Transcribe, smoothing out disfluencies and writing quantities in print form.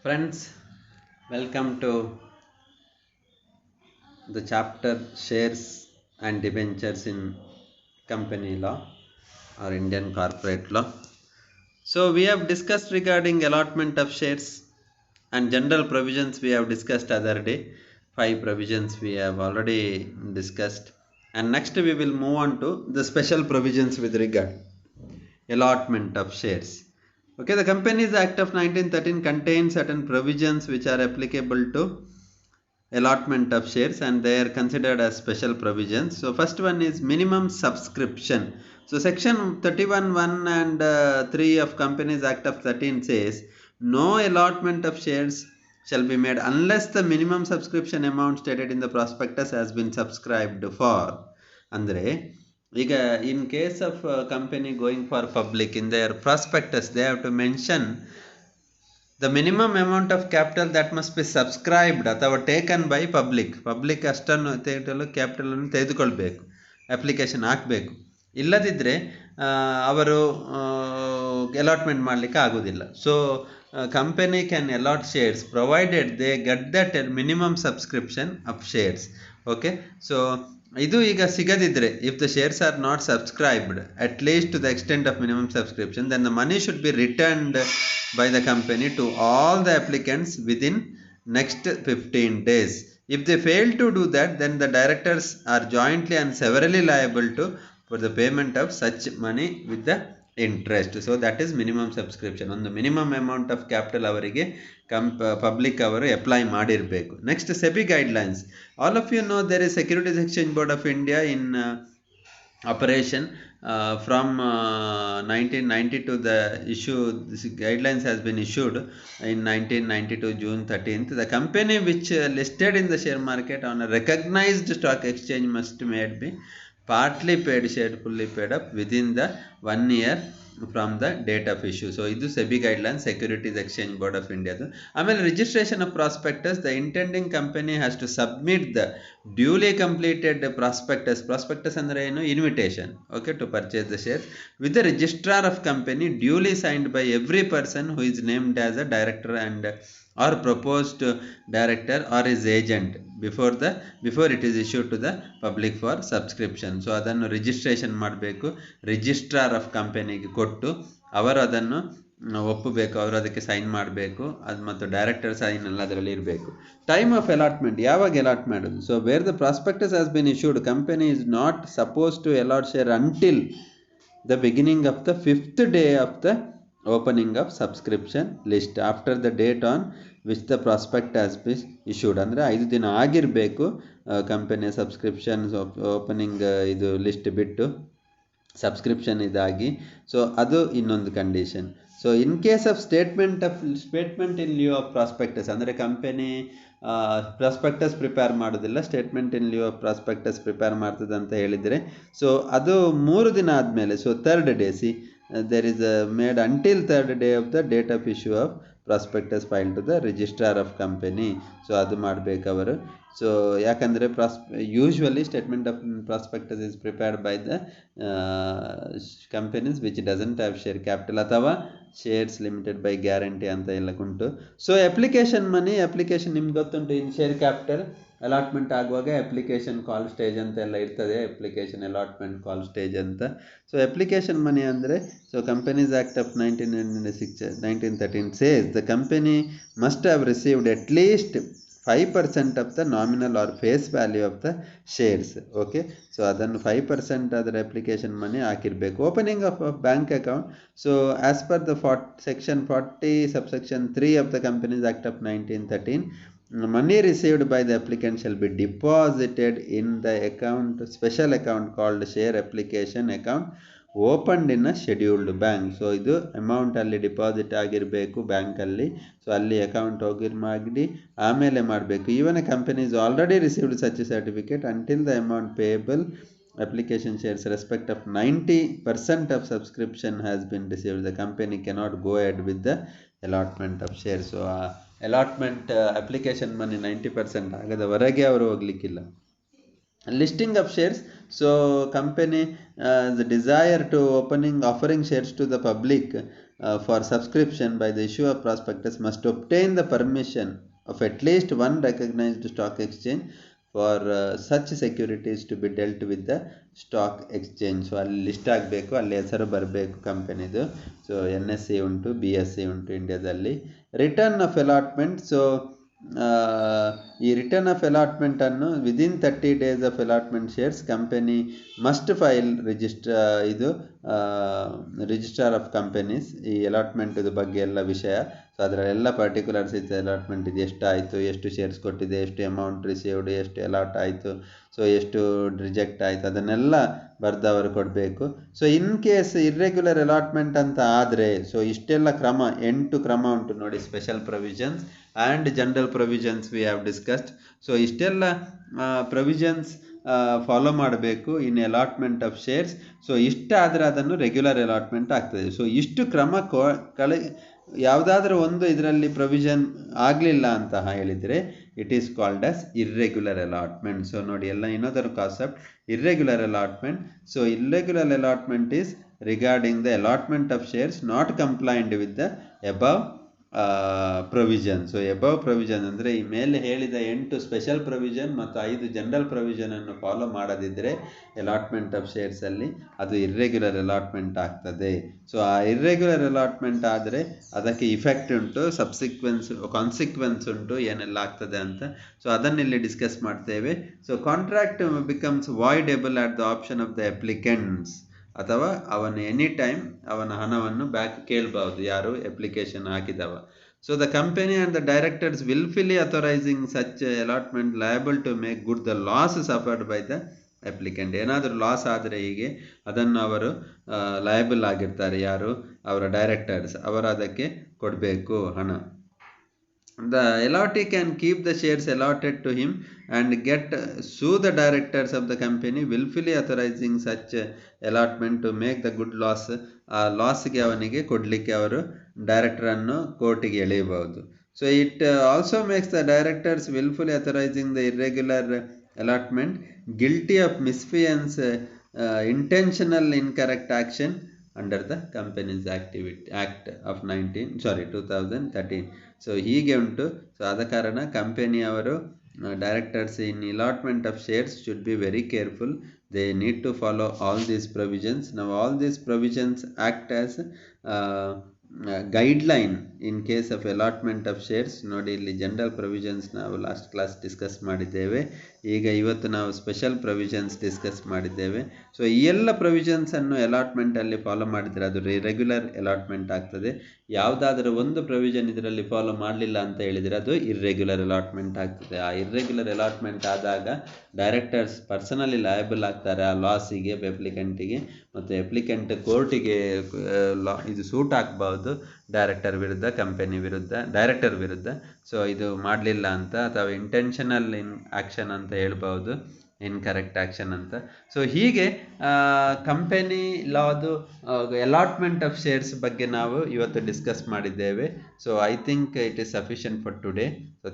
Friends, welcome to the chapter Shares and Debentures in Company Law or Indian Corporate Law. So we have discussed regarding allotment of shares and general provisions we have discussed other day. 5 provisions we have already discussed, and next we will move on to the special provisions with regard allotment of shares. Okay, the Companies Act of 1913 contains certain provisions which are applicable to allotment of shares, and they are considered as special provisions. So first one is minimum subscription. So section 31(1) and 3 of Companies Act of 13 says no allotment of shares shall be made unless the minimum subscription amount stated in the prospectus has been subscribed for. Andre ಈಗ in case of company going for public, in their prospectus they have to mention the minimum amount of capital that must be subscribed ಅಥವಾ taken by public ಅಷ್ಟನ್ನು ಕ್ಯಾಪಿಟಲನ್ನು ತೆಗೆದುಕೊಳ್ಬೇಕು, application ಹಾಕಬೇಕು. ಇಲ್ಲದಿದ್ದರೆ ಅವರು allotment ಮಾಡಲಿಕ್ಕೆ ಆಗೋದಿಲ್ಲ. So company can allot shares provided they get that minimum subscription of shares. Okay, so ಇದು ಈಗ ಸಿಗದಿದ್ದರೆ, if the shares are not subscribed at least to the extent of minimum subscription, then the money should be returned by the company to all the applicants within next 15 days. If they fail to do that, then the directors are jointly and severally liable to for the payment of such money with the interest. So that is minimum subscription. On the minimum amount of capital avarige public avaru apply ಮಾಡಿರಬೇಕು. Next, SEBI guidelines. All of you know there is Securities Exchange Board of India in operation from 1992. The issue, this guidelines has been issued in 1992 June 13th. The company which listed in the share market on a recognized stock exchange must be partly paid share, fully paid up within the 1 year from the date of issue. So idu SEBI guidelines, Securities Exchange Board of India. Amele registration of prospectus, the intending company has to submit the duly completed prospectus andre enu invitation, okay, to purchase the shares with the registrar of company duly signed by every person who is named as a director and or proposed director or his agent before it is issued to the public for subscription. So adannu registration ಮಾಡಬೇಕು, registrar of ಕಂಪನಿಗೆ ಕೊಟ್ಟು ಅವರು ಅದನ್ನು ಒಪ್ಪಬೇಕು, ಅವರು ಅದಕ್ಕೆ sign ಮಾಡಬೇಕು, ಅದು ಮತ್ತು ಡೈರೆಕ್ಟರ್ ಸೈನ್ ಎಲ್ಲ ಅದರಲ್ಲಿ ಇರಬೇಕು. ಟೈಮ್ ಆಫ್ ಅಲಾಟ್ಮೆಂಟ್, ಯಾವಾಗ ಅಲಾಟ್ ಮಾಡೋದು? So where the prospectus has been issued, company is not suppose to allot share until the beginning of the 5th day of the opening of subscription list after the date on which the prospect has been issued. ಅಂದರೆ 5 ದಿನ ಆಗಿರಬೇಕು ಕಂಪನಿಯ subscriptions opening ಇದು list ಬಿಟ್ಟು subscription ಇದಾಗಿ. So ಅದು ಇನ್ನೊಂದು condition. So in case of statement in lieu of prospectus, ಅಂದರೆ ಕಂಪನಿ ಪ್ರಾಸ್ಪೆಕ್ಟಸ್ ಪ್ರಿಪೇರ್ ಮಾಡೋದಿಲ್ಲ, statement in lieu of prospectus prepare ಮಾಡ್ತದೆ ಅಂತ ಹೇಳಿದರೆ, ಸೊ ಅದು 3 ದಿನ ಆದಮೇಲೆ, so 3rd day, there is made until 3rd day of the date of issue of prospectus filed to the registrar of company. So ಅದು ಮಾಡಬೇಕು ಅವರು. ಸೊ ಯಾಕಂದರೆ usually statement of prospectus is prepared by the companies which doesn't have share capital ಅಥವಾ shares limited by guarantee ಅಂತ ಎಲ್ಲ ಉಂಟು. So application money, application ನಿಮ್ಗೆ ಗೊತ್ತುಂಟು, ಇನ್ ಶೇರ್ ಕ್ಯಾಪಿಟಲ್ ಅಲಾಟ್ಮೆಂಟ್ ಆಗುವಾಗ ಅಪ್ಲಿಕೇಶನ್ ಕಾಲ್ ಸ್ಟೇಜ್ ಅಂತ ಎಲ್ಲ ಇರ್ತದೆ, ಅಪ್ಲಿಕೇಶನ್ ಅಲಾಟ್ಮೆಂಟ್ ಕಾಲ್ ಸ್ಟೇಜ್ ಅಂತ. ಸೊ ಅಪ್ಲಿಕೇಶನ್ ಮನಿ ಅಂದರೆ, so companies act of 1913 says the company must have received at least 5% of the nominal or face value of the shares. Okay, so ಅದನ್ನು 5% ಅದರ application money ಹಾಕಿರಬೇಕು. Opening of bank account, so as per the section 40 subsection 3 of the Companies Act of 1913, money received by the applicant shall be deposited in the account, special account called share application account opened in a scheduled bank. So ಇದು amount ಅಲ್ಲಿ deposit ಆಗಿರಬೇಕು ಬ್ಯಾಂಕಲ್ಲಿ. So ಅಲ್ಲಿ account ಮಾಡಿ ಆಮೇಲೆ ಮಾಡಬೇಕು. Even a company is already received such certificate until the amount payable application shares respect of 90% of subscription has been received, the company cannot go ahead with the allotment of shares. So allotment application money 90% ಆಗದವರೆಗೆ ಅವರು ಹೋಗ್ಲಿಕ್ಕಿಲ್ಲ. listing of shares, so company the desire to offering shares to the public for subscription by the issuer prospectus must obtain the permission of at least one recognized stock exchange for such securities to be dealt with the stock exchange. So ಅಲ್ಲಿ list ಆಗಬೇಕು, ಅಲ್ಲಿ ಹೆಸರು ಬರಬೇಕು ಕಂಪನಿದು. So NSE ಉಂಟು, BSE ಉಂಟು ಇಂಡಿಯಾದಲ್ಲಿ. Return of allotment. So ಈ ರಿಟರ್ನ್ ಆಫ್ ಅಲಾಟ್ಮೆಂಟ್ ಅನ್ನು within 30 days of allotment shares company must file registrar of companies. ಈ ಅಲಾಟ್ಮೆಂಟ್ ಬಗ್ಗೆ ಎಲ್ಲ ವಿಷಯ, ಸೊ ಅದರಲ್ಲೆಲ್ಲ ಪರ್ಟಿಕ್ಯುಲರ್ಸ್ ಇತ್ತು. ಅಲಾಟ್ಮೆಂಟ್ ಇದು ಎಷ್ಟಾಯಿತು, ಎಷ್ಟು ಶೇರ್ಸ್ ಕೊಟ್ಟಿದೆ, ಎಷ್ಟು ಅಮೌಂಟ್ ರಿಸೀವ್ಡ್, ಎಷ್ಟು ಅಲಾಟ್ ಆಯಿತು, ಸೊ ಎಷ್ಟು ರಿಜೆಕ್ಟ್ ಆಯಿತು, ಅದನ್ನೆಲ್ಲ ಬರೆದವರು ಕೊಡಬೇಕು. So in case irregular allotment ಅಂತ ಆದರೆ, ಸೊ ಇಷ್ಟೆಲ್ಲ ಕ್ರಮ 8 ಕ್ರಮ ಉಂಟು ನೋಡಿ. Special provisions and general provisions we have discussed. So ಇಷ್ಟೆಲ್ಲ ಪ್ರೊವಿಷನ್ಸ್ ಫಾಲೋ ಮಾಡಬೇಕು ಇನ್ ಅಲಾಟ್ಮೆಂಟ್ ಆಫ್ ಶೇರ್ಸ್. ಸೊ ಇಷ್ಟ ಆದರೆ ಅದನ್ನು ರೆಗ್ಯುಲರ್ ಅಲಾಟ್ಮೆಂಟ್ ಆಗ್ತದೆ. ಸೊ ಇಷ್ಟು ಕ್ರಮ ಯಾವುದಾದ್ರೂ ಒಂದು ಇದರಲ್ಲಿ ಪ್ರೊವಿಷನ್ ಆಗಲಿಲ್ಲ ಅಂತ ಹೇಳಿದರೆ it is called as irregular allotment. So ನೋಡಿ, ಎಲ್ಲ ಇನ್ನೊಂದರ concept irregular allotment. So irregular allotment is regarding the allotment of shares not complied with the above provision. So above provision ಅಂದರೆ ಈ ಮೇಲೆ ಹೇಳಿದ 8 ಸ್ಪೆಷಲ್ ಪ್ರೊವಿಷನ್ ಮತ್ತು 5 ಜನರಲ್ ಪ್ರೊವಿಷನನ್ನು follow ಮಾಡದಿದ್ದರೆ ಅಲಾಟ್ಮೆಂಟ್ ಆಫ್ ಶೇರ್ಸಲ್ಲಿ ಅದು ಇರ್ರೆಗ್ಯುಲರ್ ಅಲಾಟ್ಮೆಂಟ್ ಆಗ್ತದೆ. ಸೊ ಆ ಇರ್ರೆಗ್ಯುಲರ್ ಅಲಾಟ್ಮೆಂಟ್ ಆದರೆ ಅದಕ್ಕೆ ಇಫೆಕ್ಟ್ ಉಂಟು, ಕಾನ್ಸಿಕ್ವೆನ್ಸ್ ಉಂಟು, ಏನೆಲ್ಲ ಆಗ್ತದೆ ಅಂತ. ಸೊ ಅದನ್ನಿಲ್ಲಿ ಡಿಸ್ಕಸ್ ಮಾಡ್ತೇವೆ. So contract becomes voidable at the option of the applicants. ಅಥವಾ ಅವನು ಎನಿ ಟೈಮ್ ಅವನ ಹಣವನ್ನು ಬ್ಯಾಕ್ ಕೇಳಬಹುದು, ಯಾರು ಅಪ್ಲಿಕೇಶನ್ ಹಾಕಿದವ. So the company and the directors wilfully authorising such allotment liable to make good the loss suffered by the applicant. ಏನಾದರೂ loss ಆದರೆ ಹೀಗೆ ಅದನ್ನು ಅವರು ಲಯಬಲ್ ಆಗಿರ್ತಾರೆ, ಯಾರು ಅವರ ಡೈರೆಕ್ಟರ್ಸ್, ಅವರು ಅದಕ್ಕೆ ಕೊಡಬೇಕು ಹಣ. The allotee can keep the shares allotted to him and sue the directors of the company willfully authorizing such allotment to make the good loss. ಆ ಲಾಸ್ಗೆ ಅವನಿಗೆ ಕೊಡಲಿಕ್ಕೆ ಅವರು ಡೈರೆಕ್ಟರನ್ನು ಕೋರ್ಟಿಗೆ ಎಳೆಯಬಹುದು. So it also makes the directors wilfully authorising the irregular allotment guilty of misfeasance intentional incorrect action under the Companies Act of 2013. So ಹೀಗೆ ಉಂಟು. So ಆದ ಕಾರಣ ಕಂಪನಿಯವರು directors in allotment of shares should be very careful. They need to follow all these provisions. ನಾವು all these provisions act as guideline in case of allotment of shares. ನೋಡಿ, ಇಲ್ಲಿ general provisions ನಾವು last class discuss ಮಾಡಿದ್ದೇವೆ. ಈಗ ಇವತ್ತು ನಾವು special provisions discuss ಮಾಡಿದ್ದೇವೆ. So ಈ ಎಲ್ಲ ಪ್ರೊವಿಷನ್ಸನ್ನು ಅಲಾಟ್ಮೆಂಟಲ್ಲಿ ಫಾಲೋ ಮಾಡಿದರೆ ಅದು ರೆಗ್ಯುಲರ್ ಅಲಾಟ್ಮೆಂಟ್ ಆಗ್ತದೆ. ಯಾವುದಾದ್ರೂ ಒಂದು ಪ್ರೊವಿಷನ್ ಇದರಲ್ಲಿ ಫಾಲೋ ಮಾಡಲಿಲ್ಲ ಅಂತ ಹೇಳಿದರೆ ಅದು ಇರ್ರೆಗ್ಯುಲರ್ ಅಲಾಟ್ಮೆಂಟ್ ಆಗ್ತದೆ. ಆ ಇರ್ರೆಗ್ಯುಲರ್ ಅಲಾಟ್ಮೆಂಟ್ ಆದಾಗ ಡೈರೆಕ್ಟರ್ಸ್ ಪರ್ಸನಲಿ ಲಯಬಲ್ ಆಗ್ತಾರೆ ಆ ಲಾಸಿಗೆ ಅಪ್ಲಿಕೆಂಟಿಗೆ, ಮತ್ತು ಅಪ್ಲಿಕೆಂಟ್ ಕೋರ್ಟಿಗೆ ಇದು ಸೂಟ್ ಹಾಕ್ಬಹುದು ಡೈರೆಕ್ಟರ್ ವಿರುದ್ಧ, ಕಂಪನಿ ವಿರುದ್ಧ, ಡೈರೆಕ್ಟರ್ ವಿರುದ್ಧ. ಸೊ ಇದು ಮಾಡಲಿಲ್ಲ ಅಂತ, ಅಥವಾ ಇಂಟೆನ್ಷನಲ್ ಆ್ಯಕ್ಷನ್ ಅಂತ ಹೇಳ್ಬೋದು, ಇನ್ಕರೆಕ್ಟ್ ಆ್ಯಕ್ಷನ್ ಅಂತ. ಸೊ ಹೀಗೆ ಕಂಪನಿ ಲಾದು ಅಲಾಟ್ಮೆಂಟ್ ಆಫ್ ಶೇರ್ಸ್ ಬಗ್ಗೆ ನಾವು ಇವತ್ತು ಡಿಸ್ಕಸ್ ಮಾಡಿದ್ದೇವೆ. So I think it is sufficient for today. So